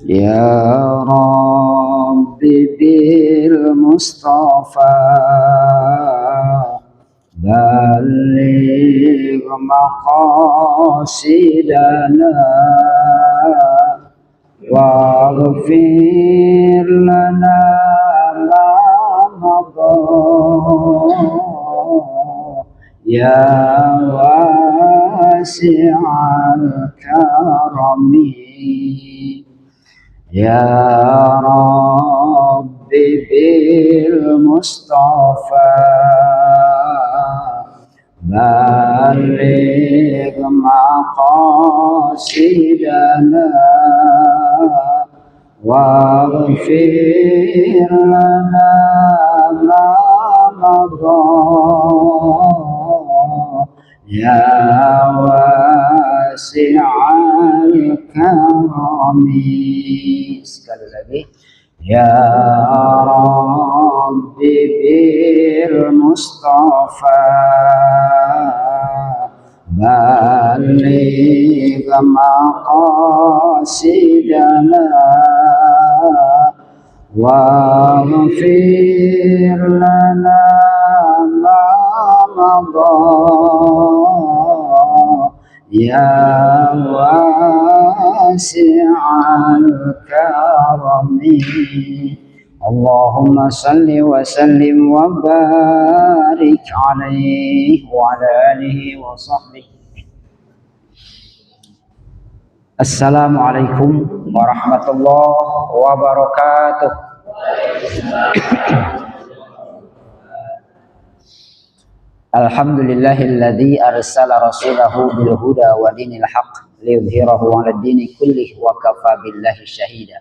يا رب بالمصطفى بلغ مقاصدنا واغفر لنا ما مضى يا واسع الكرم يا رب بالمصطفى بلغ مقاصدنا واغفر لنا ما مضى يا wasi'al karami. Sekali lagi, ya Rabbi bil Mustafa baligh maqasidana waghfir lana ma madha ya wasi'al karami. Allahumma salli wa sallim wa barik alaihi wa ala alihi wa sahbihi. Assalamualaikum warahmatullahi wabarakatuh. Alhamdulillahilladzi arsala rasulahu bil huda wa dinil haqq liyudhhirahu 'alad dini kullih wa kafa billahi shahida.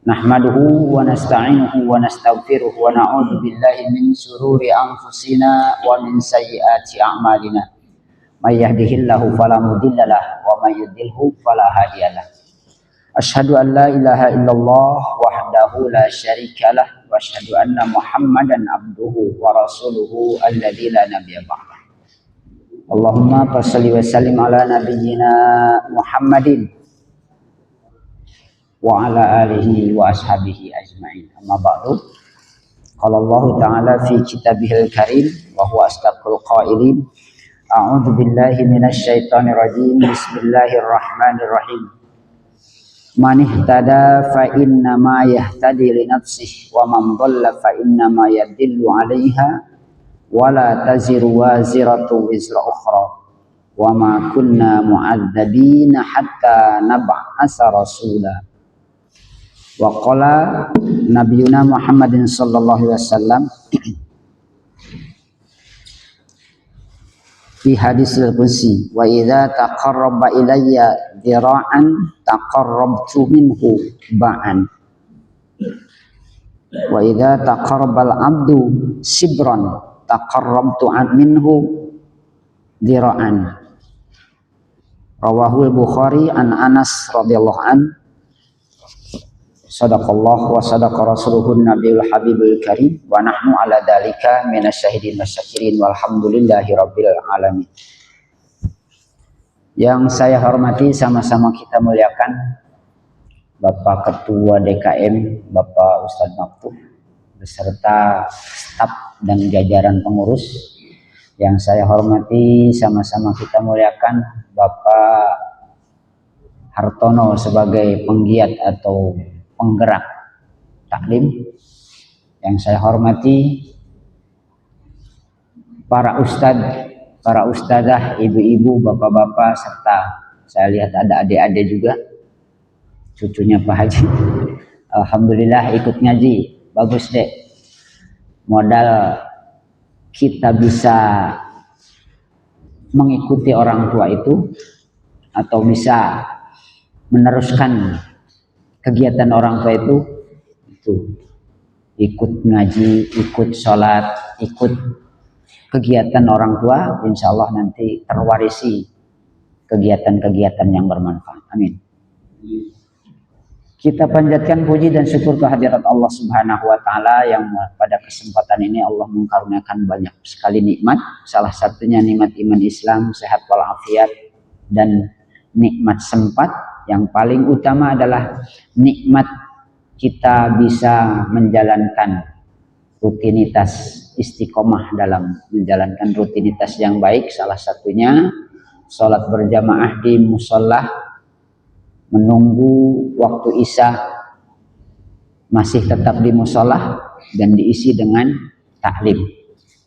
Nahmaduhu wa nasta'inuhu wa nastaghfiruh wa na'udzu billahi min shururi anfusina wa min sayyiati a'malina. May yahdihillahu fala mudhillalah wa may yudhlilhu fala hadiyalah. Asyhadu an la ilaha illallah wahdahu la syarikalah wa asyhadu anna Muhammadan abduhu wa rasuluhu alladzi la nabiyya ba'dah. Allahumma shalli wa sallim ala nabiyyina Muhammadin wa ala alihi wa ashabihi ajma'in. Amma ba'du. Qala Allah ta'ala fi kitabihil karim wa huwa asdaqul qailin. A'udzu billahi minasy syaithanir rajim. Bismillahirrahmanirrahim. Man ihtada fa inna ma yahtadi li nafsihi wa man dhalla fa inna ma yadillu 'alaiha wa la taziru waziratu wizra ukhra wa ma kunna mu'adzabina hatta nab'asa rasula. Wa qala nabiyuna Muhammadin sallallahu alaihi wasallam fi hadis al-qudsi wa idza taqarraba ilayya dira'an taqarrabtu minhu ba'an wa idza taqarraba al-'abdu sibran taqarrabtu minhu dira'an. Rawahu al-Bukhari an Anas radhiyallahu an. Sadaqallah wa sadaqa rasuluhun nabiyul habibul karim wa nahnu ala dalika minasyahidin wasyakirin walhamdulillahi rabbil alamin. Yang saya hormati, sama-sama kita muliakan Bapak Ketua DKM Bapak Ustadz Maktuh beserta staf dan jajaran pengurus. Yang saya hormati, sama-sama kita muliakan Bapak Hartono sebagai penggiat atau penggerak taklim. Yang saya hormati para ustadz, para ustadzah, ibu-ibu, bapak-bapak, serta saya lihat ada adik-adik juga, cucunya Pak Haji. Alhamdulillah ikut ngaji, bagus deh. Modal kita bisa mengikuti orang tua itu atau bisa meneruskan kegiatan orang tua itu ikut ngaji, ikut sholat, ikut kegiatan orang tua, insya Allah nanti terwarisi kegiatan-kegiatan yang bermanfaat. Amin. Kita panjatkan puji dan syukur kehadirat Allah Subhanahu wa Ta'ala yang pada kesempatan ini Allah mengkaruniakan banyak sekali nikmat. Salah satunya nikmat iman Islam, sehat walafiat, dan nikmat sempat, yang paling utama adalah nikmat kita bisa menjalankan rutinitas istiqomah dalam menjalankan rutinitas yang baik. Salah satunya sholat berjamaah di musola, menunggu waktu isya masih tetap di musola dan diisi dengan taklim.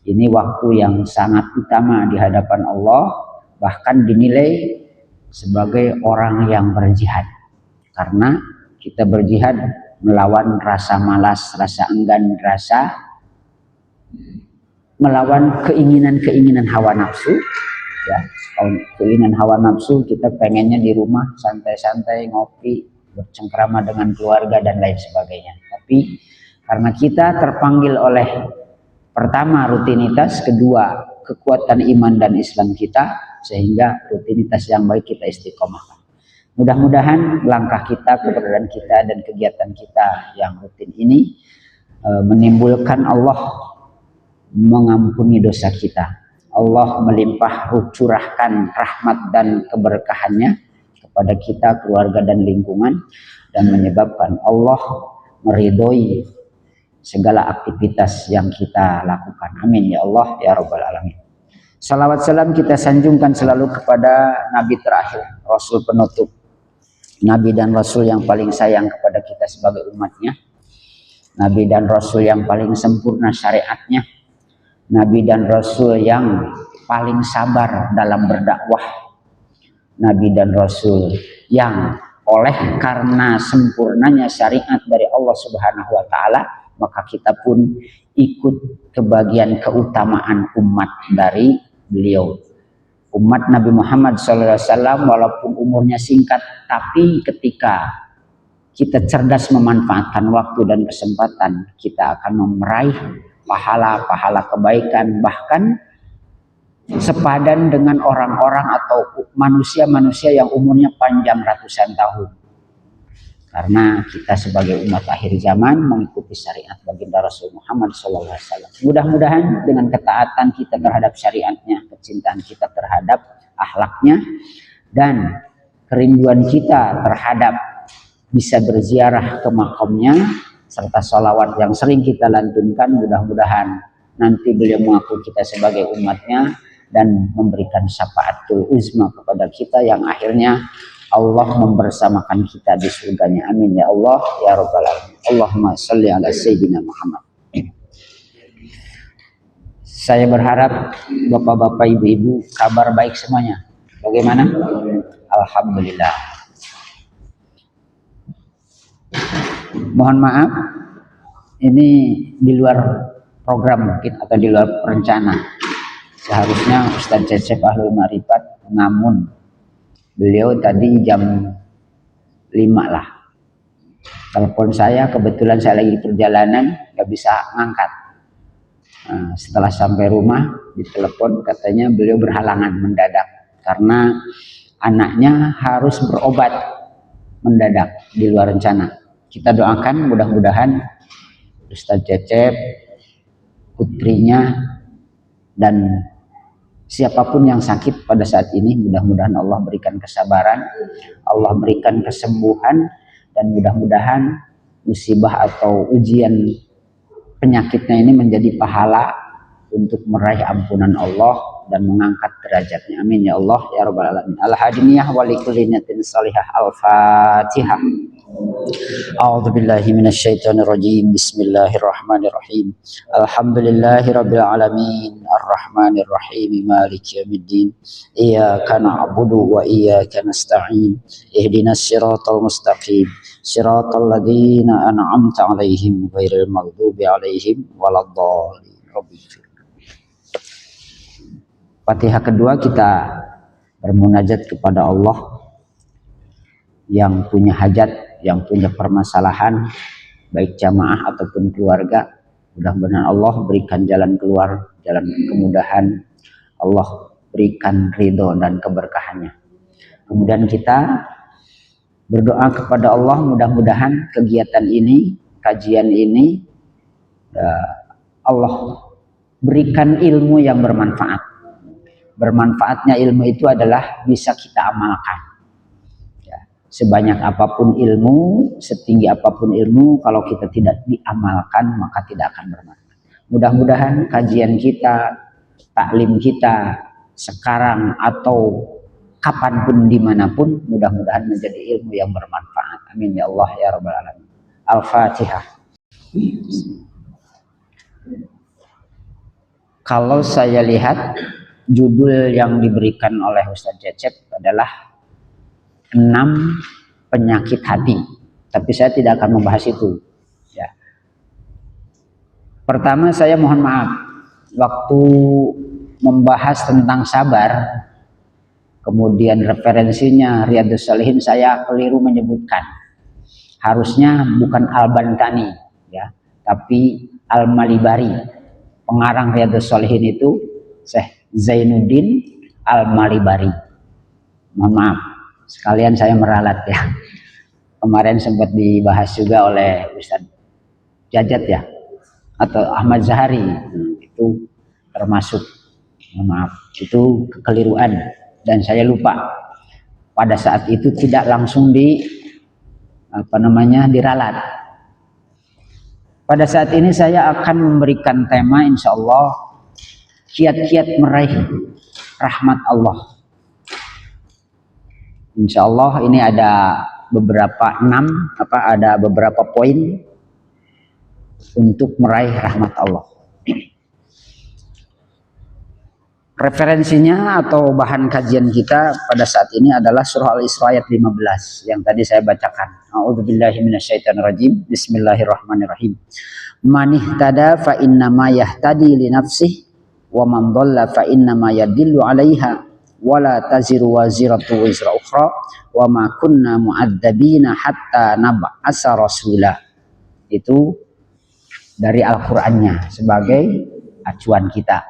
Ini waktu yang sangat utama di hadapan Allah, bahkan dinilai sebagai orang yang berjihad, karena kita berjihad melawan rasa malas, rasa enggan, melawan keinginan-keinginan hawa nafsu. Ya, keinginan hawa nafsu, kita pengennya di rumah santai-santai, ngopi, bercengkrama dengan keluarga dan lain sebagainya. Tapi karena kita terpanggil oleh pertama rutinitas, kedua kekuatan iman dan Islam kita, sehingga rutinitas yang baik kita istiqomahkan. Mudah-mudahan langkah kita, keberadaan kita, dan kegiatan kita yang rutin ini menimbulkan Allah mengampuni dosa kita. Allah melimpah curahkan rahmat dan keberkahannya kepada kita, keluarga dan lingkungan, dan menyebabkan Allah meridhoi segala aktivitas yang kita lakukan. Amin ya Allah ya Rabbal Alamin. Salawat salam kita sanjungkan selalu kepada Nabi terakhir, Rasul penutup, Nabi dan Rasul yang paling sayang kepada kita sebagai umatnya, Nabi dan Rasul yang paling sempurna syariatnya, Nabi dan Rasul yang paling sabar dalam berdakwah, Nabi dan Rasul yang oleh karena sempurnanya syariat dari Allah Subhanahu wa Ta'ala, maka kita pun ikut kebagian keutamaan umat dari beliau. Umat Nabi Muhammad SAW walaupun umurnya singkat, tapi ketika kita cerdas memanfaatkan waktu dan kesempatan, kita akan meraih pahala-pahala kebaikan, bahkan sepadan dengan orang-orang atau manusia-manusia yang umurnya panjang ratusan tahun. Karena kita sebagai umat akhir zaman mengikuti syariat baginda Rasul Muhammad SAW. Mudah-mudahan dengan ketaatan kita terhadap syariatnya, kecintaan kita terhadap akhlaknya, dan kerinduan kita terhadap bisa berziarah ke makamnya, serta sholawat yang sering kita lantunkan, mudah-mudahan nanti beliau mengaku kita sebagai umatnya dan memberikan syafaatul uzma kepada kita, yang akhirnya Allah membersamakan kita di surganya. Amin ya Allah ya Rabbal Alamin. Allahumma salli ala Sayyidina Muhammad. Saya berharap bapak-bapak, ibu-ibu kabar baik semuanya. Bagaimana? Alhamdulillah. Mohon maaf, ini di luar program mungkin atau di luar rencana. Seharusnya Ustadz Cecep Ahlul Ma'rifat, namun beliau tadi jam 5 lah telepon saya, kebetulan saya lagi di perjalanan, gak bisa ngangkat. Setelah sampai rumah ditelepon, katanya beliau berhalangan mendadak karena anaknya harus berobat mendadak di luar rencana. Kita doakan mudah-mudahan Ustadz Cecep, putrinya, dan siapapun yang sakit pada saat ini, mudah-mudahan Allah berikan kesabaran, Allah berikan kesembuhan, dan mudah-mudahan musibah atau ujian penyakitnya ini menjadi pahala untuk meraih ampunan Allah dan mengangkat derajatnya. Amin ya Allah ya Rabbal Alamin. Al-hadiniyah wa likulli niyatin salihah. Al-Fatihah. A'udzu billahi minasyaitonir rajim. Bismillahirrahmanirrahim. Alhamdulillahi rabbil alamin, arrahmanir rahim, maliki yaumiddin. Iyyaka na'budu wa iyyaka nasta'in. Ihdinas siratal mustaqim. Siratal ladzina an'amta 'alaihim ghairil maghdubi 'alaihim waladdallin. Fatihah kedua kita bermunajat kepada Allah yang punya hajat, yang punya permasalahan, baik jamaah ataupun keluarga. Mudah-mudahan Allah berikan jalan keluar, jalan kemudahan, Allah berikan ridho dan keberkahannya. Kemudian kita berdoa kepada Allah, mudah-mudahan kegiatan ini, kajian ini, Allah berikan ilmu yang bermanfaat. Bermanfaatnya ilmu itu adalah bisa kita amalkan. sebanyak apapun ilmu, setinggi apapun ilmu, kalau kita tidak diamalkan maka tidak akan bermanfaat. Mudah-mudahan kajian kita, taklim kita sekarang atau kapanpun dimanapun, mudah-mudahan menjadi ilmu yang bermanfaat. Amin ya Allah ya Rabbal Alamin. Al-Fatihah. Kalau saya lihat judul yang diberikan oleh Ustaz Cecep adalah 6 penyakit hati, tapi saya tidak akan membahas itu ya. Pertama, saya mohon maaf waktu membahas tentang sabar, kemudian referensinya Riyadhus Shalihin, saya keliru menyebutkan. Harusnya bukan Al-Bantani ya, tapi Al-Malibari. Pengarang Riyadhus Shalihin itu Syekh Zainuddin Al-Malibari. Mohon maaf, sekalian saya meralat ya. Kemarin sempat dibahas juga oleh Ustadz Jajat ya, atau Ahmad Zahari, itu termasuk. Mohon maaf, itu kekeliruan dan saya lupa pada saat itu tidak langsung diralat. Pada saat ini saya akan memberikan tema insya Allah kiat-kiat meraih rahmat Allah. Insya Allah ini ada beberapa poin untuk meraih rahmat Allah. Referensinya atau bahan kajian kita pada saat ini adalah surah Al-Isra ayat 15 yang tadi saya bacakan. A'udzubillahi minasyaitonirrajim. Bismillahirrahmanirrahim. Man ihtada fa innama yahtadi li nafsihi wa man dhalla fa innama yadillu 'alaiha wa la taziru waziratu wizra ukhra wa ma kunna mu'adzabina hatta nab'asa rasula. Itu dari Al-Qur'annya sebagai acuan kita.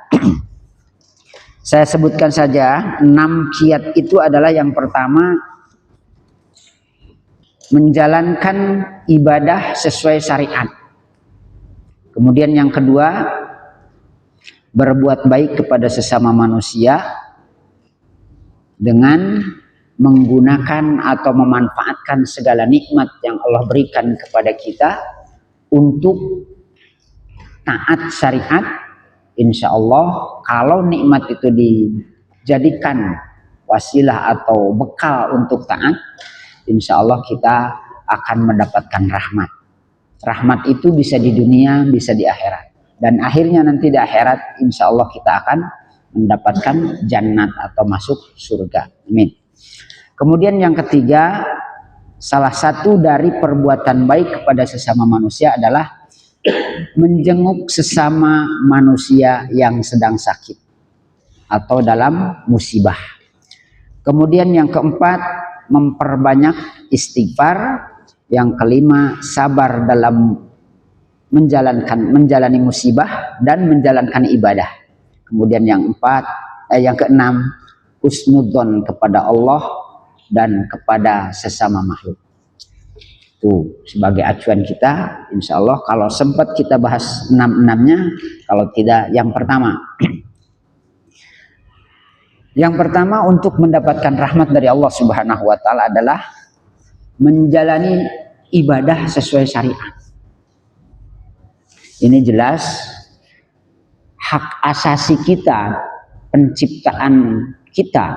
Saya sebutkan saja 6 kiat itu adalah yang pertama, menjalankan ibadah sesuai syariat. Kemudian yang kedua, berbuat baik kepada sesama manusia dengan menggunakan atau memanfaatkan segala nikmat yang Allah berikan kepada kita untuk taat syariat. Insya Allah kalau nikmat itu dijadikan wasilah atau bekal untuk taat, insya Allah kita akan mendapatkan rahmat. Rahmat itu bisa di dunia, bisa di akhirat. Dan akhirnya nanti di akhirat insya Allah kita akan mendapatkan jannat atau masuk surga. Amin. Kemudian yang ketiga, salah satu dari perbuatan baik kepada sesama manusia adalah menjenguk sesama manusia yang sedang sakit atau dalam musibah. Kemudian yang keempat, memperbanyak istighfar. Yang kelima, sabar dalam menjalani musibah dan menjalankan ibadah. Kemudian yang keenam, husnudzon kepada Allah dan kepada sesama makhluk. Itu sebagai acuan kita, insya Allah kalau sempat kita bahas 6-6-nya, kalau tidak yang pertama. Yang pertama untuk mendapatkan rahmat dari Allah Subhanahu wa taala adalah menjalani ibadah sesuai syariat. Ini jelas hak asasi kita, penciptaan kita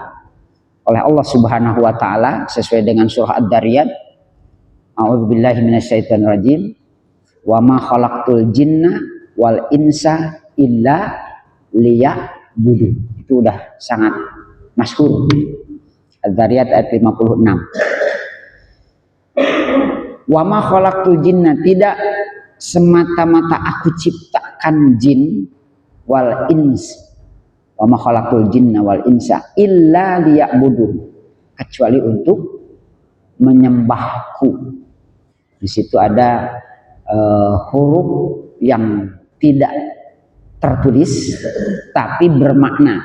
oleh Allah Subhanahu wa taala sesuai dengan surah Ad-Dariyat. A'udzubillahi minasyaitonirrajim. Wa ma khalaqtul jinna wal insa illa liya'budun. Itu udah sangat masyhur. Ad-Dariyat ayat 56. Wa ma khalaqtul jinna, tidak semata-mata aku ciptakan jin wal ins. Wa ma khalaqtul jinna wal insa illa liya'budun, kecuali untuk menyembahku. Di situ ada huruf yang tidak tertulis tapi bermakna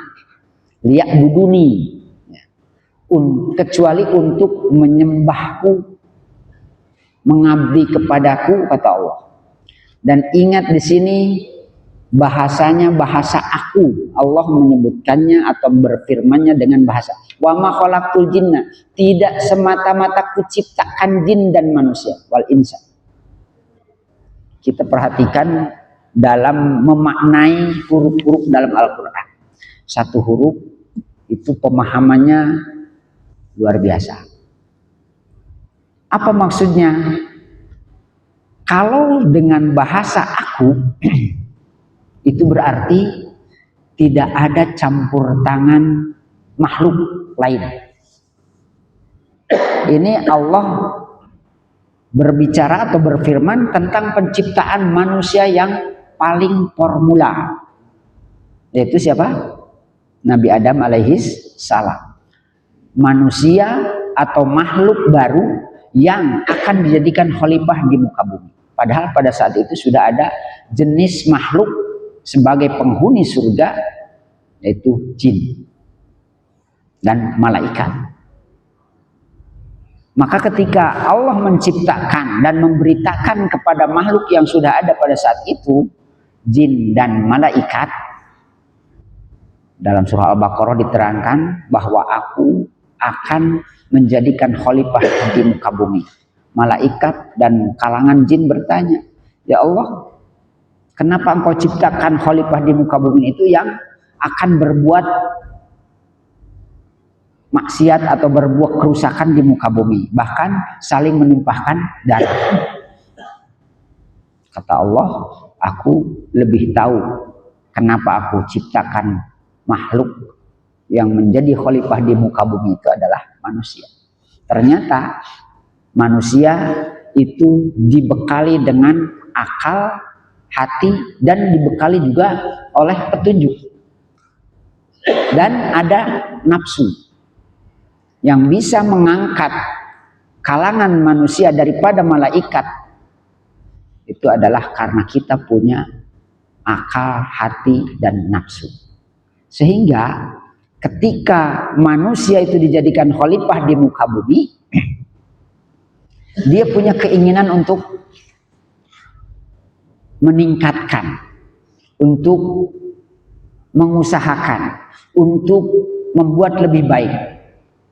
liya'buduni, kecuali untuk menyembahku, mengabdi kepadaku, kata Allah. Dan ingat di sini bahasanya bahasa aku. Allah menyebutkannya atau berfirmannya dengan bahasa Wa ma khalaqtul jinna, tidak semata-mata kuciptakan jin dan manusia, wal insa. Kita perhatikan dalam memaknai huruf-huruf dalam Al-Quran. Satu huruf itu pemahamannya luar biasa. Apa maksudnya? Kalau dengan bahasa aku itu berarti tidak ada campur tangan makhluk lain. Ini Allah berbicara atau berfirman tentang penciptaan manusia yang paling formula, yaitu siapa? Nabi Adam alaihis salam. Manusia atau makhluk baru yang akan dijadikan khalifah di muka bumi. Padahal pada saat itu sudah ada jenis makhluk sebagai penghuni surga, yaitu jin dan malaikat. Maka ketika Allah menciptakan dan memberitakan kepada makhluk yang sudah ada pada saat itu, jin dan malaikat, dalam surah Al-Baqarah diterangkan bahwa aku akan menjadikan khalifah di muka bumi. Malaikat dan kalangan jin bertanya, ya Allah, kenapa engkau ciptakan khalifah di muka bumi itu yang akan berbuat maksiat atau berbuat kerusakan di muka bumi, bahkan saling menumpahkan darah? Kata Allah, aku lebih tahu kenapa aku ciptakan makhluk yang menjadi khalifah di muka bumi itu adalah manusia. Ternyata manusia itu dibekali dengan akal, hati, dan dibekali juga oleh petunjuk. Dan ada nafsu yang bisa mengangkat kalangan manusia daripada malaikat. Itu adalah karena kita punya akal, hati, dan nafsu. Sehingga ketika manusia itu dijadikan khalifah di muka bumi, dia punya keinginan untuk meningkatkan, untuk mengusahakan, untuk membuat lebih baik.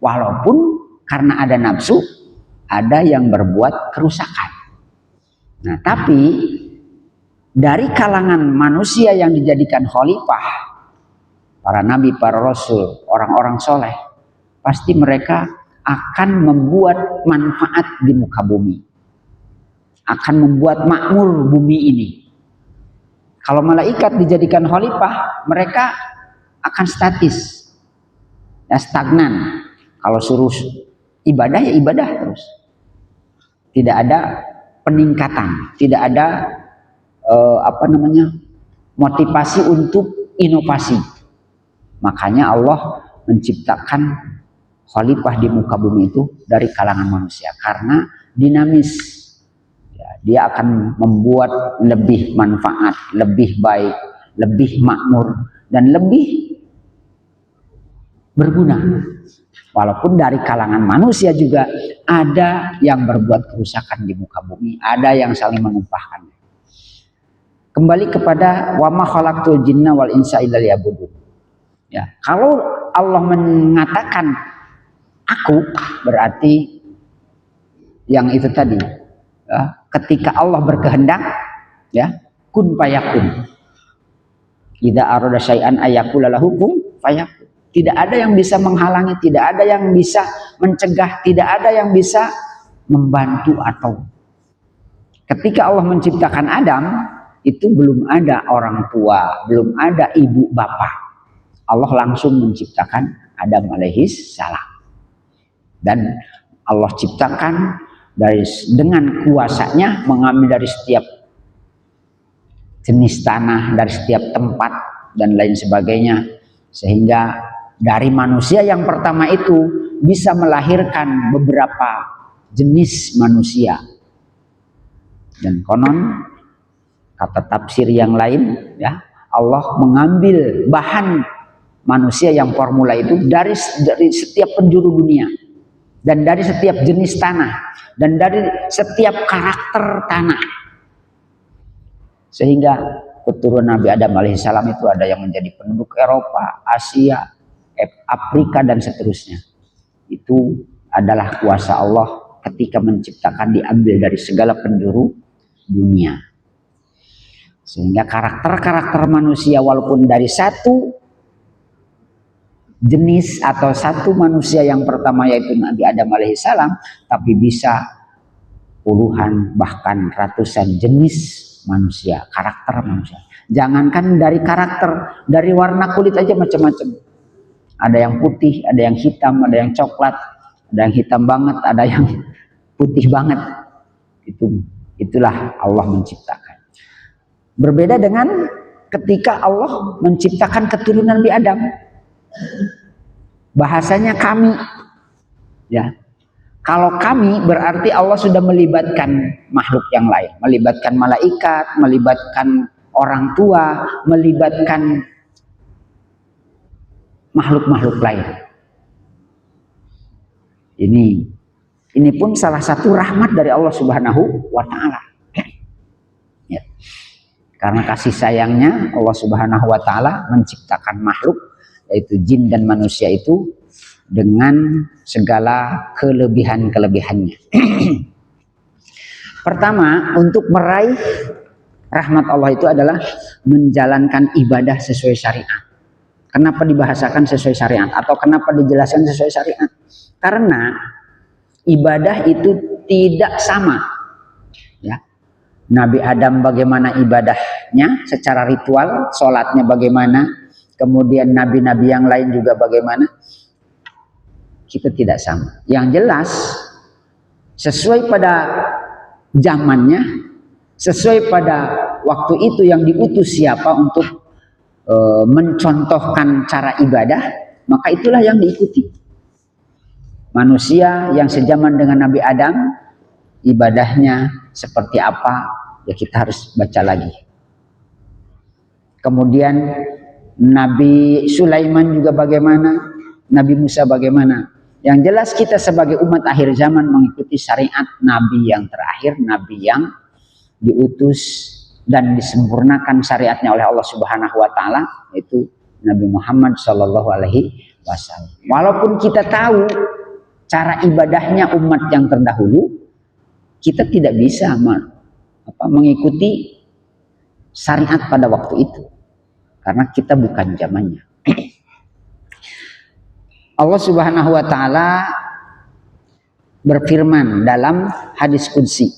Walaupun karena ada nafsu, ada yang berbuat kerusakan. Nah, tapi dari kalangan manusia yang dijadikan khalifah, para nabi, para rasul, orang-orang soleh, pasti mereka akan membuat manfaat di muka bumi, akan membuat makmur bumi ini. Kalau malaikat dijadikan khalifah, mereka akan statis, ya, stagnan. Kalau suruh ibadah, ya ibadah terus. Tidak ada peningkatan, tidak ada motivasi untuk inovasi. Makanya Allah menciptakan khalifah di muka bumi itu dari kalangan manusia, karena dinamis. Ya, dia akan membuat lebih manfaat, lebih baik, lebih makmur, dan lebih berguna. Walaupun dari kalangan manusia juga ada yang berbuat kerusakan di muka bumi, ada yang saling menumpahkan. Kembali kepada wa ma khalaqtul jinna wal insa illa liya'budun. Ya, kalau Allah mengatakan aku, berarti yang itu tadi, ya, ketika Allah berkehendak, ya, kun fayakun. Idza arada syai'an ayaqula lahu kun fayakun. Tidak ada yang bisa menghalangi, tidak ada yang bisa mencegah, tidak ada yang bisa membantu. Atau ketika Allah menciptakan Adam, itu belum ada orang tua, belum ada ibu bapak. Allah langsung menciptakan Adam alaihis salam. Dan Allah ciptakan dengan kuasanya, mengambil dari setiap jenis tanah, dari setiap tempat, dan lain sebagainya. Sehingga dari manusia yang pertama itu bisa melahirkan beberapa jenis manusia. Dan konon kata tafsir yang lain, ya, Allah mengambil bahan manusia yang formula itu dari setiap penjuru dunia, dan dari setiap jenis tanah, dan dari setiap karakter tanah. Sehingga keturunan Nabi Adam alaihissalam itu ada yang menjadi penduduk Eropa, Asia, Afrika dan seterusnya. Itu adalah kuasa Allah ketika menciptakan, diambil dari segala penjuru dunia. Sehingga karakter-karakter manusia walaupun dari satu jenis atau satu manusia yang pertama yaitu Nabi Adam alaihissalam, tapi bisa puluhan bahkan ratusan jenis manusia, karakter manusia. Jangankan dari karakter, dari warna kulit aja macam-macam. Ada yang putih, ada yang hitam, ada yang coklat, ada yang hitam banget, ada yang putih banget. Itulah Allah menciptakan. Berbeda dengan ketika Allah menciptakan keturunan Nabi Adam. Bahasanya kami, ya. Kalau kami berarti Allah sudah melibatkan makhluk yang lain, melibatkan malaikat, melibatkan orang tua, melibatkan makhluk-makhluk lain. Ini pun salah satu rahmat dari Allah Subhanahu wa taala. Ya. Karena kasih sayangnya Allah Subhanahu wa taala menciptakan makhluk yaitu jin dan manusia itu dengan segala kelebihan-kelebihannya. Pertama, untuk meraih rahmat Allah itu adalah menjalankan ibadah sesuai syariat. Kenapa dibahasakan sesuai syariat atau kenapa dijelaskan sesuai syariat? Karena ibadah itu tidak sama. Ya. Nabi Adam bagaimana ibadahnya secara ritual, sholatnya bagaimana, kemudian nabi-nabi yang lain juga bagaimana, kita tidak sama. Yang jelas sesuai pada zamannya, sesuai pada waktu itu yang diutus siapa untuk mencontohkan cara ibadah, maka itulah yang diikuti. Manusia yang sejaman dengan Nabi Adam, ibadahnya seperti apa, ya kita harus baca lagi. Kemudian Nabi Sulaiman juga bagaimana, Nabi Musa bagaimana. Yang jelas kita sebagai umat akhir zaman mengikuti syariat Nabi yang terakhir, Nabi yang diutus dan disempurnakan syariatnya oleh Allah Subhanahu wa taala, yaitu Nabi Muhammad sallallahu alaihi wasallam. Walaupun kita tahu cara ibadahnya umat yang terdahulu, kita tidak bisa mengikuti syariat pada waktu itu. Karena kita bukan zamannya. Allah Subhanahu wa taala berfirman dalam hadis qudsi.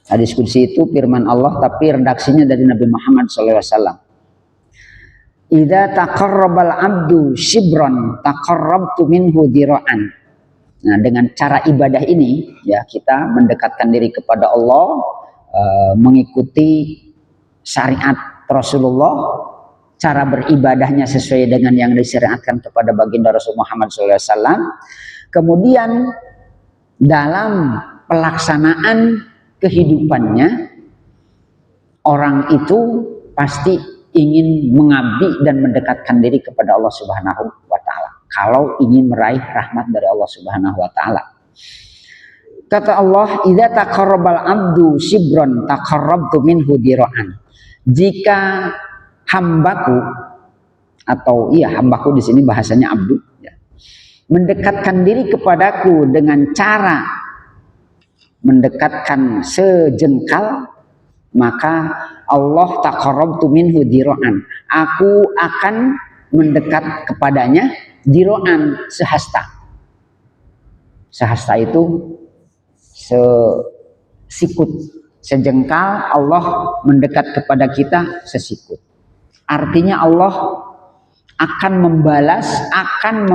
Hadis qudsi itu firman Allah tapi redaksinya dari Nabi Muhammad SAW. Idza taqarrabal 'abdu shibran taqarrabtu minhu dira'an. Nah, dengan cara ibadah ini ya kita mendekatkan diri kepada Allah, mengikuti syariat Rasulullah, cara beribadahnya sesuai dengan yang disyariatkan kepada baginda Rasul Muhammad SAW. Kemudian dalam pelaksanaan kehidupannya, orang itu pasti ingin mengabdi dan mendekatkan diri kepada Allah Subhanahu wa taala. Kalau ingin meraih rahmat dari Allah Subhanahu wa taala. Kata Allah, "Idza taqarrabal 'abdu shibran taqarrabtu minhu dira'an." Jika hambaku atau hambaku di sini bahasanya abdu ya, mendekatkan diri kepadaku dengan cara mendekatkan sejengkal, maka Allah taqarrabtu minhu dira'an. Aku akan mendekat kepadanya dira'an sehasta. Sehasta itu sesikut. Sejengkal, Allah mendekat kepada kita sesikut. Artinya Allah akan membalas, akan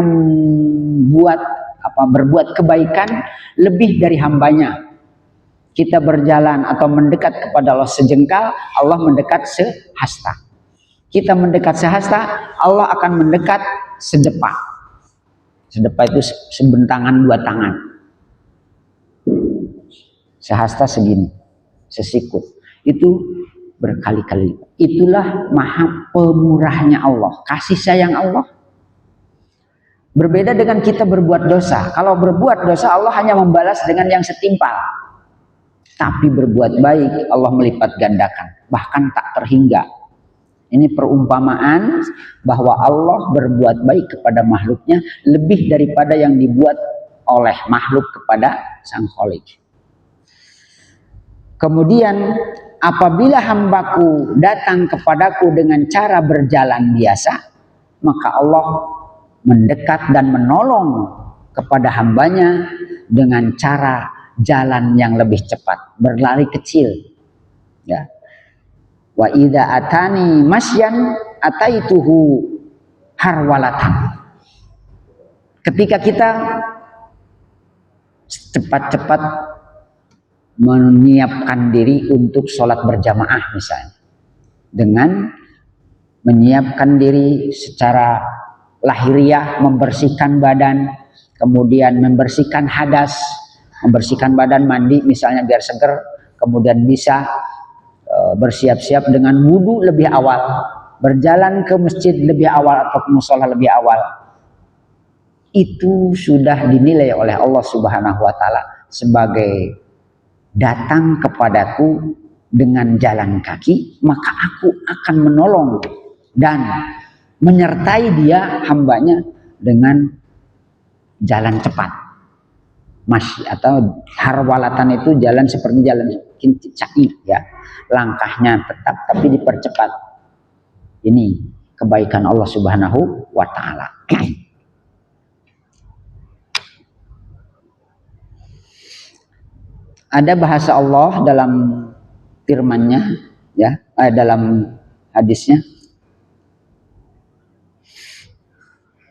berbuat kebaikan lebih dari hambanya. Kita berjalan atau mendekat kepada Allah sejengkal, Allah mendekat sehasta. Kita mendekat sehasta, Allah akan mendekat sedepa. Sedepa itu sebentangan 2 tangan. Sehasta segini. Sesikut itu berkali-kali. Itulah maha pemurahnya Allah, kasih sayang Allah. Berbeda dengan kita berbuat dosa. Kalau berbuat dosa Allah hanya membalas dengan yang setimpal. Tapi berbuat baik Allah melipat gandakan, bahkan tak terhingga. Ini perumpamaan bahwa Allah berbuat baik kepada makhluknya lebih daripada yang dibuat oleh makhluk kepada Sang Khalik. Kemudian apabila hambaku datang kepadaku dengan cara berjalan biasa, maka Allah mendekat dan menolong kepada hambanya dengan cara jalan yang lebih cepat, berlari kecil. Ya. Wa idza atani masyan ataituhu harwalatan. Ketika kita cepat-cepat menyiapkan diri untuk sholat berjamaah misalnya, dengan menyiapkan diri secara lahiriah, membersihkan badan, kemudian membersihkan hadas, membersihkan badan, mandi misalnya biar seger, kemudian bisa bersiap-siap dengan wudu lebih awal, berjalan ke masjid lebih awal atau ke musola lebih awal. Itu sudah dinilai oleh Allah Subhanahu wa taala sebagai datang kepadaku dengan jalan kaki, maka aku akan menolong dan menyertai dia hambanya dengan jalan cepat. Masih atau harwalatan itu jalan seperti jalan kincai, ya. Langkahnya tetap tapi dipercepat. Ini kebaikan Allah Subhanahu wa taala. Ada bahasa Allah dalam firman-Nya, ya, dalam hadisnya,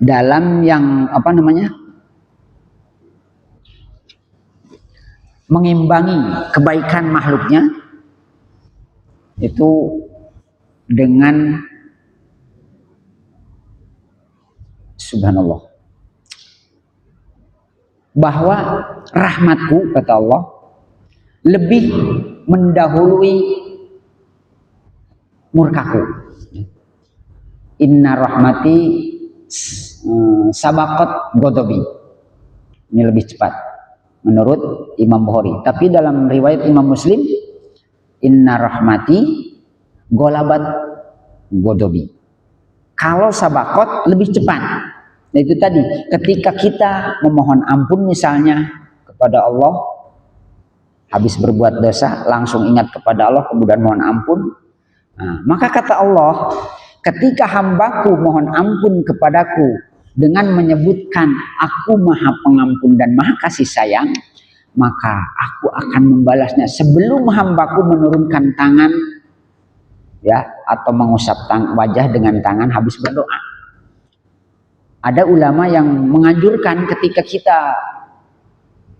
dalam yang mengimbangi kebaikan makhluknya itu dengan subhanallah, bahwa rahmatku, kata Allah, lebih mendahului murkaku. Inna rahmati sabaqat ghadabi. Ini lebih cepat menurut Imam Bukhari. Tapi dalam riwayat Imam Muslim, inna rahmati golabat ghadabi. Kalau sabaqat lebih cepat. Nah itu tadi, ketika kita memohon ampun misalnya kepada Allah, habis berbuat dosa langsung ingat kepada Allah kemudian mohon ampun. Nah, maka kata Allah, ketika hambaku mohon ampun kepadaku dengan menyebutkan aku maha pengampun dan maha kasih sayang, maka aku akan membalasnya sebelum hambaku menurunkan tangan, ya, atau mengusap wajah dengan tangan habis berdoa. Ada ulama yang menganjurkan ketika kita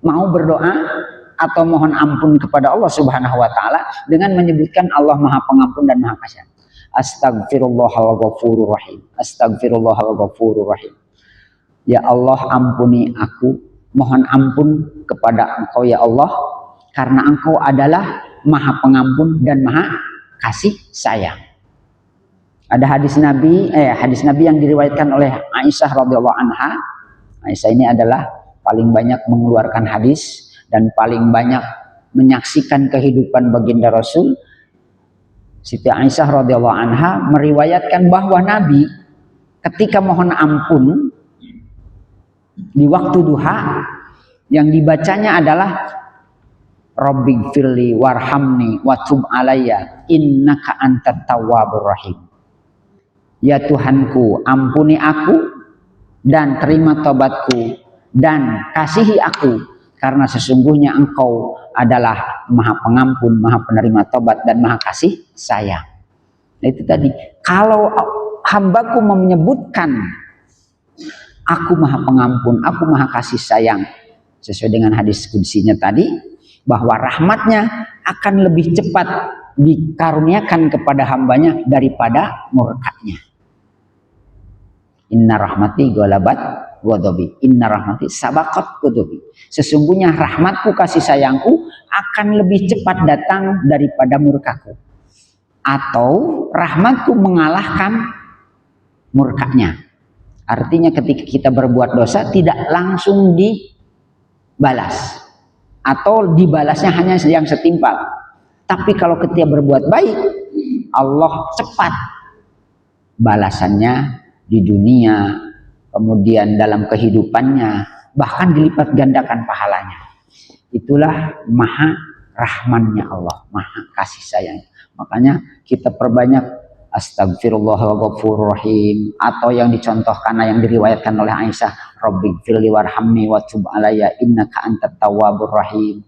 mau berdoa atau mohon ampun kepada Allah Subhanahu wa taala dengan menyebutkan Allah Maha Pengampun dan Maha Kasih. Astagfirullahal ghafurur rahim. Astagfirullahal ghafurur rahim. Ya Allah, ampuni aku, mohon ampun kepada Engkau ya Allah, karena Engkau adalah Maha Pengampun dan Maha Kasih Sayang. Ada hadis Nabi yang diriwayatkan oleh Aisyah radhiyallahu anha. Aisyah ini adalah paling banyak mengeluarkan hadis dan paling banyak menyaksikan kehidupan baginda Rasul. Siti Aisyah radhiyallahu anha meriwayatkan bahwa Nabi ketika mohon ampun di waktu duha yang dibacanya adalah Rabbighfirli warhamni watub alayya innaka antat tawwabur rahim. Ya Tuhanku, ampuni aku dan terima tobatku dan kasihi aku, karena sesungguhnya Engkau adalah Maha Pengampun, Maha Penerima Tobat dan Maha Kasih Sayang. Nah, itu tadi, kalau hambaku menyebutkan aku Maha Pengampun, aku Maha Kasih Sayang, sesuai dengan hadis qudsinya tadi, bahwa rahmatnya akan lebih cepat dikaruniakan kepada hambanya daripada murkanya. Inna rahmati golabat ghadabi, inna rahmati sabaqat ghadabi. Sesungguhnya rahmatku, kasih sayangku akan lebih cepat datang daripada murkaku, atau rahmatku mengalahkan murkanya. Artinya ketika kita berbuat dosa tidak langsung dibalas, atau dibalasnya hanya yang setimpal. Tapi kalau ketika berbuat baik, Allah cepat balasannya di dunia, kemudian dalam kehidupannya, bahkan dilipat gandakan pahalanya. Itulah maha rahmannya Allah, maha kasih sayang. Makanya kita perbanyak astagfirullah wa ghafurur rahim, atau yang dicontohkan yang diriwayatkan oleh Aisyah, rabbighfirli warhamni wa tub alayya innaka antat tawwabur rahim.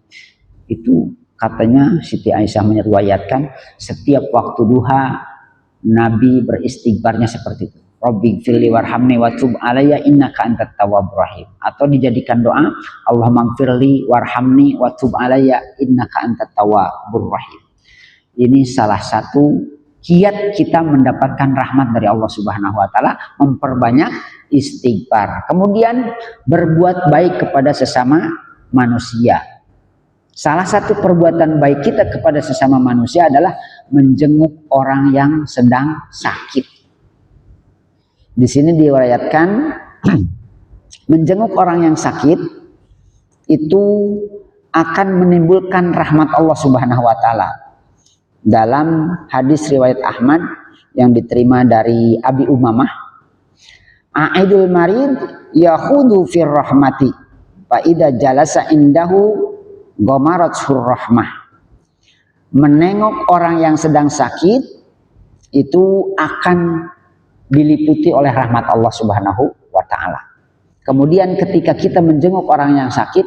Itu katanya Siti Aisyah meriwayatkan setiap waktu duha Nabi beristighfarnya seperti itu. Rabbighfirli warhamni wa tub alayya innaka antat tawwabur rahim. Atau dijadikan doa, Allahummaghfirli warhamni wa tub alayya innaka antat tawwabur rahim. Ini salah satu kiat kita mendapatkan rahmat dari Allah Subhanahu wa taala, memperbanyak istighfar. Kemudian berbuat baik kepada sesama manusia. Salah satu perbuatan baik kita kepada sesama manusia adalah menjenguk orang yang sedang sakit. Di sini diriwayatkan menjenguk orang yang sakit itu akan menimbulkan rahmat Allah Subhanahu wa taala. Dalam hadis riwayat Ahmad yang diterima dari Abi Umamah, A'idul marid yahudu fir rahmati fa idza jalasa indahu ghamaratur rahmah. Menengok orang yang sedang sakit itu akan diliputi oleh rahmat Allah Subhanahu wa taala. Kemudian ketika kita menjenguk orang yang sakit,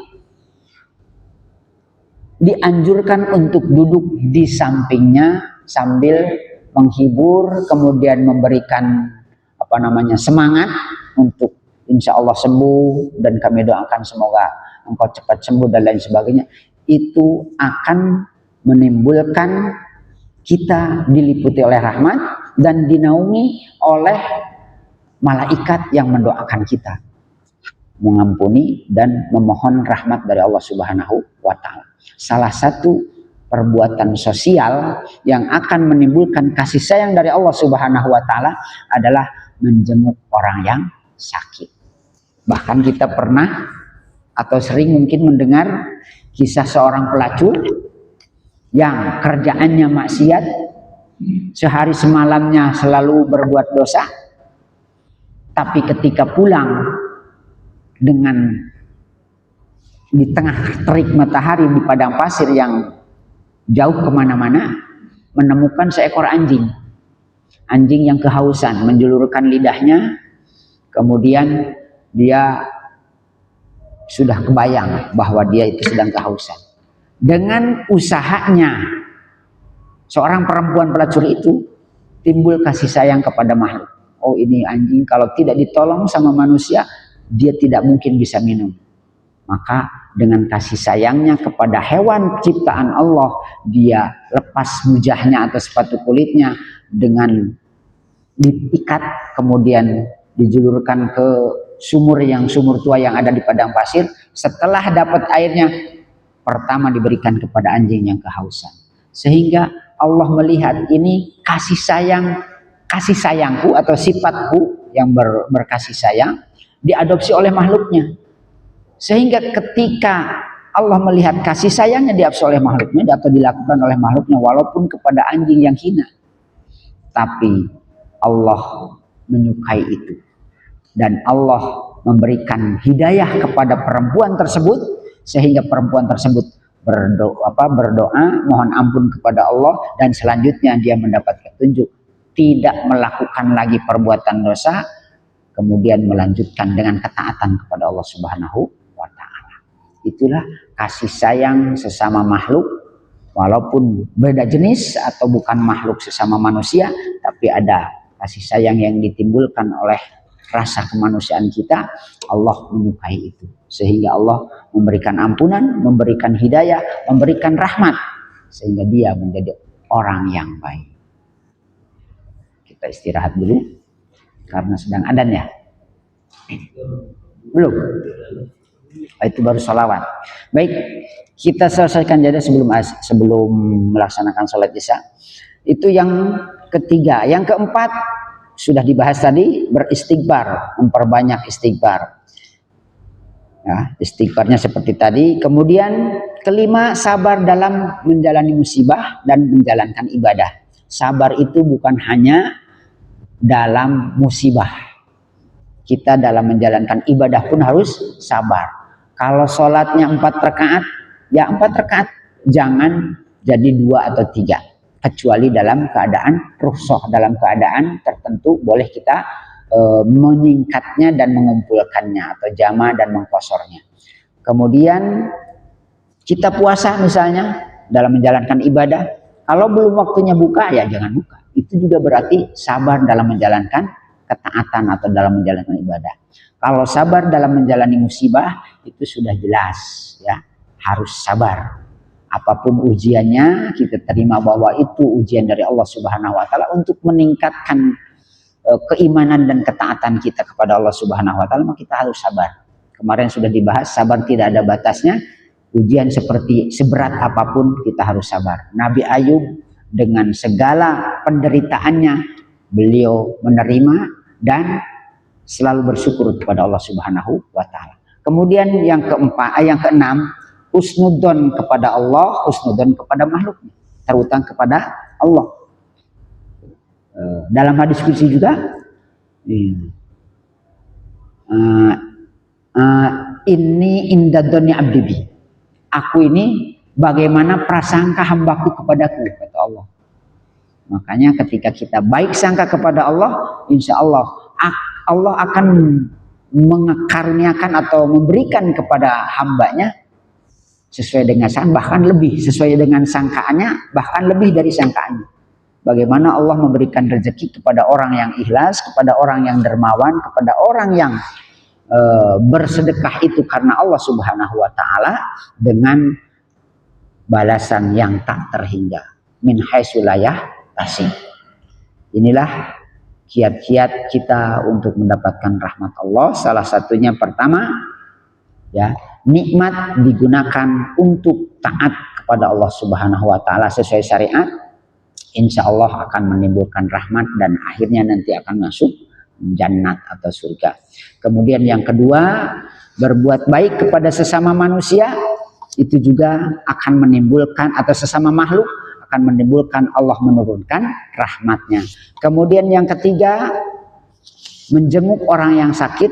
dianjurkan untuk duduk di sampingnya sambil menghibur, kemudian memberikan semangat untuk insya Allah sembuh, dan kami doakan semoga engkau cepat sembuh dan lain sebagainya. Itu akan menimbulkan kita diliputi oleh rahmat dan dinaungi oleh malaikat yang mendoakan kita, mengampuni dan memohon rahmat dari Allah Subhanahu wa taala. Salah satu perbuatan sosial yang akan menimbulkan kasih sayang dari Allah Subhanahu wa taala adalah menjenguk orang yang sakit. Bahkan kita pernah atau sering mungkin mendengar kisah seorang pelacur yang kerjaannya maksiat, sehari semalamnya selalu berbuat dosa, tapi ketika pulang dengan di tengah terik matahari di padang pasir yang jauh kemana-mana, menemukan seekor anjing yang kehausan, menjulurkan lidahnya, kemudian dia sudah kebayang bahwa dia itu sedang kehausan. Dengan usahanya seorang perempuan pelacur itu timbul kasih sayang kepada makhluk. Oh, ini anjing kalau tidak ditolong sama manusia, dia tidak mungkin bisa minum. Maka dengan kasih sayangnya kepada hewan ciptaan Allah, dia lepas mujahnya atau sepatu kulitnya dengan diikat, kemudian dijulurkan ke sumur tua yang ada di padang pasir. Setelah dapat airnya, pertama diberikan kepada anjing yang kehausan. Sehingga Allah melihat ini kasih sayangku atau sifatku yang berkasih sayang diadopsi oleh makhluknya. Sehingga ketika Allah melihat kasih sayangnya diadopsi oleh makhluknya atau dilakukan oleh makhluknya walaupun kepada anjing yang hina, tapi Allah menyukai itu. Dan Allah memberikan hidayah kepada perempuan tersebut sehingga perempuan tersebut berdoa mohon ampun kepada Allah, dan selanjutnya dia mendapat petunjuk tidak melakukan lagi perbuatan dosa, kemudian melanjutkan dengan ketaatan kepada Allah Subhanahu wa taala. Itulah kasih sayang sesama makhluk, walaupun beda jenis atau bukan makhluk sesama manusia, tapi ada kasih sayang yang ditimbulkan oleh rasa kemanusiaan kita. Allah menyukai itu, sehingga Allah memberikan ampunan, memberikan hidayah, memberikan rahmat, sehingga dia menjadi orang yang baik. Kita istirahat dulu karena sedang adzan ya. Belum? Itu baru sholawat. Baik, kita selesaikan jeda sebelum melaksanakan sholat isya. Itu yang ketiga. Yang keempat sudah dibahas tadi, beristighfar, memperbanyak istighfar. Ya, istighfarnya seperti tadi. Kemudian kelima, sabar dalam menjalani musibah dan menjalankan ibadah. Sabar itu bukan hanya dalam musibah. Kita dalam menjalankan ibadah pun harus sabar. Kalau sholatnya 4 rakaat, ya 4 rakaat. Jangan jadi 2 atau 3. Kecuali dalam keadaan rukhsah, dalam keadaan tertentu boleh kita menyingkatnya dan mengumpulkannya, atau jama' dan mengkosornya. Kemudian kita puasa misalnya dalam menjalankan ibadah. Kalau belum waktunya buka, ya jangan buka. Itu juga berarti sabar dalam menjalankan ketaatan atau dalam menjalankan ibadah. Kalau sabar dalam menjalani musibah, itu sudah jelas ya, harus sabar. Apapun ujiannya, kita terima bahwa itu ujian dari Allah Subhanahu wa taala untuk meningkatkan keimanan dan ketaatan kita kepada Allah Subhanahu wa taala, maka kita harus sabar. Kemarin sudah dibahas, sabar tidak ada batasnya. Ujian seperti seberat apapun kita harus sabar. Nabi Ayub dengan segala penderitaannya, beliau menerima dan selalu bersyukur kepada Allah Subhanahu wa taala. Kemudian yang keenam, husnudzon kepada Allah, husnudzon kepada makhluknya, terutama kepada Allah. Dalam hadis qudsi juga, ini indadzoni abdi bi. Aku ini bagaimana prasangka hambaku kepadaku, kata Allah. Makanya ketika kita baik sangka kepada Allah, insya Allah Allah akan mengaruniakan atau memberikan kepada hambanya sesuai dengan sangkaan, bahkan lebih sesuai dengan sangkaannya, bahkan lebih dari sangkaannya. Bagaimana Allah memberikan rezeki kepada orang yang ikhlas, kepada orang yang dermawan, kepada orang yang bersedekah itu karena Allah Subhanahu wa taala dengan balasan yang tak terhingga, min haitsu la yahtasib. Inilah kiat-kiat kita untuk mendapatkan rahmat Allah. Salah satunya pertama, ya, nikmat digunakan untuk taat kepada Allah Subhanahu wa taala sesuai syariat, insya Allah akan menimbulkan rahmat dan akhirnya nanti akan masuk jannat atau surga. Kemudian yang kedua, berbuat baik kepada sesama manusia itu juga akan menimbulkan, atau sesama makhluk akan menimbulkan Allah menurunkan rahmatnya. Kemudian yang ketiga, menjenguk orang yang sakit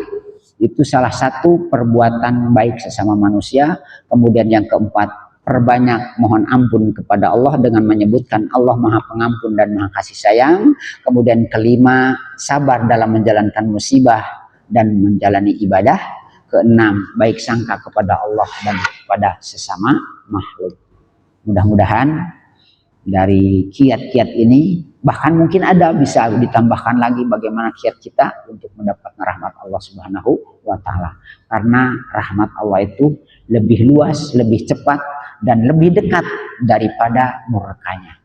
itu salah satu perbuatan baik sesama manusia. Kemudian yang keempat, perbanyak mohon ampun kepada Allah dengan menyebutkan Allah Maha Pengampun dan Maha Kasih Sayang. Kemudian kelima, sabar dalam menjalankan musibah dan menjalani ibadah. Keenam, baik sangka kepada Allah dan kepada sesama makhluk. Mudah-mudahan dari kiat-kiat ini, bahkan mungkin ada bisa ditambahkan lagi bagaimana kiat kita untuk mendapatkan rahmat Allah Subhanahu wa taala. Karena rahmat Allah itu lebih luas, lebih cepat dan lebih dekat daripada murkanya.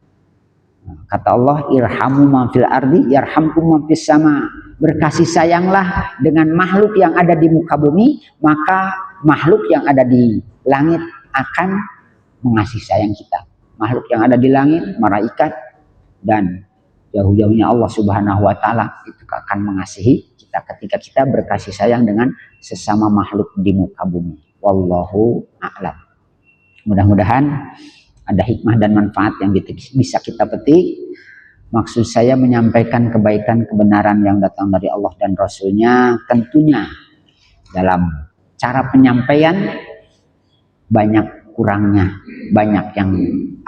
Kata Allah, irhamu man fil ardi yarhamkum man fis sama. Berkasih sayanglah dengan makhluk yang ada di muka bumi, maka makhluk yang ada di langit akan mengasihi sayang kita. Makhluk yang ada di langit, malaikat dan jauh-jauhnya Allah Subhanahu wa taala itu akan mengasihi kita ketika kita berkasih sayang dengan sesama makhluk di muka bumi. Wallahu a'lam. Mudah-mudahan ada hikmah dan manfaat yang bisa kita petik. Maksud saya menyampaikan kebaikan, kebenaran yang datang dari Allah dan Rasulnya. Tentunya dalam cara penyampaian banyak kurangnya, banyak yang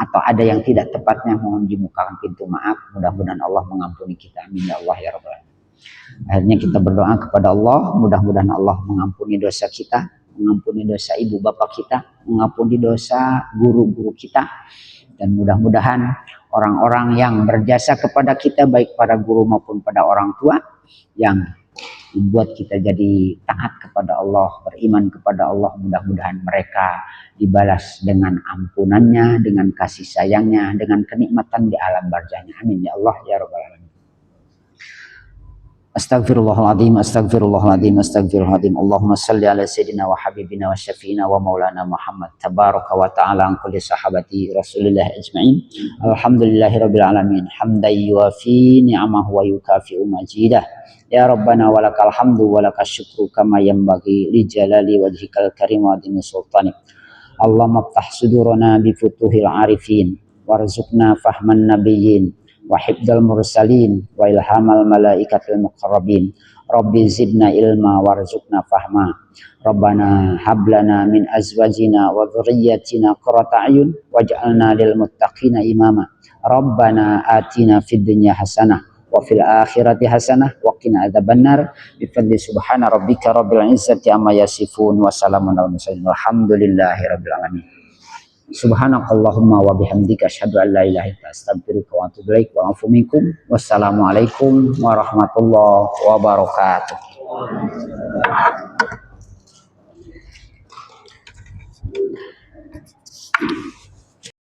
atau ada yang tidak tepatnya, mohon dibukakan pintu maaf. Mudah-mudahan Allah mengampuni kita. Amin ya Allah ya Rabbal alamin. Akhirnya kita berdoa kepada Allah, mudah-mudahan Allah mengampuni dosa kita, mengampuni dosa ibu bapak kita, mengampuni dosa guru-guru kita, dan mudah-mudahan orang-orang yang berjasa kepada kita, baik para guru maupun pada orang tua, yang membuat kita jadi taat kepada Allah, beriman kepada Allah, mudah-mudahan mereka dibalas dengan ampunannya, dengan kasih sayangnya, dengan kenikmatan di alam barzahnya. Amin ya Allah ya Rabbal alamin. Astagfirullahaladzim, astagfirullahaladzim, astagfirullahaladzim. Allahumma salli ala sayyidina wa habibina wa syafi'ina wa maulana Muhammad tabaraka wa ta'ala an kulli sahabati Rasulillah ajma'in. Alhamdulillahi rabbil alamin. Hamdan yuwafi ni'amahu wa yukafi'u majidah. Ya Rabbana walakal hamdu walakal syukru kama yanbaghi li jalali wajhikal karim wa adimi sultanik. Allahumma ftah sudurana bi futuhil arifin warzuqna fahman nabiyyin wa hifdzal mursalin wa ilhamal malaikatil muqarrabin. Rabbi zidna ilma warzuqna fahma. Rabbana hablana min azwajina wa dhurriyyatina qurrata a'yun waj'alna lil muttaqina imama. Rabbana atina fid dunya hasanah wa fil akhirati hasanah wa qina adzabannar. Bi fadli subhana rabbika rabbil izzati amma yasifun wa salamun alal mursalin walhamdulillahi rabbil alamin. Subhanakallahumma wa bihamdika asyhadu an la ilaha illa anta astaghfiruka wa atubu ilaik wa a'udzu minkum. Wassalamualaikum warahmatullahi wabarakatuh.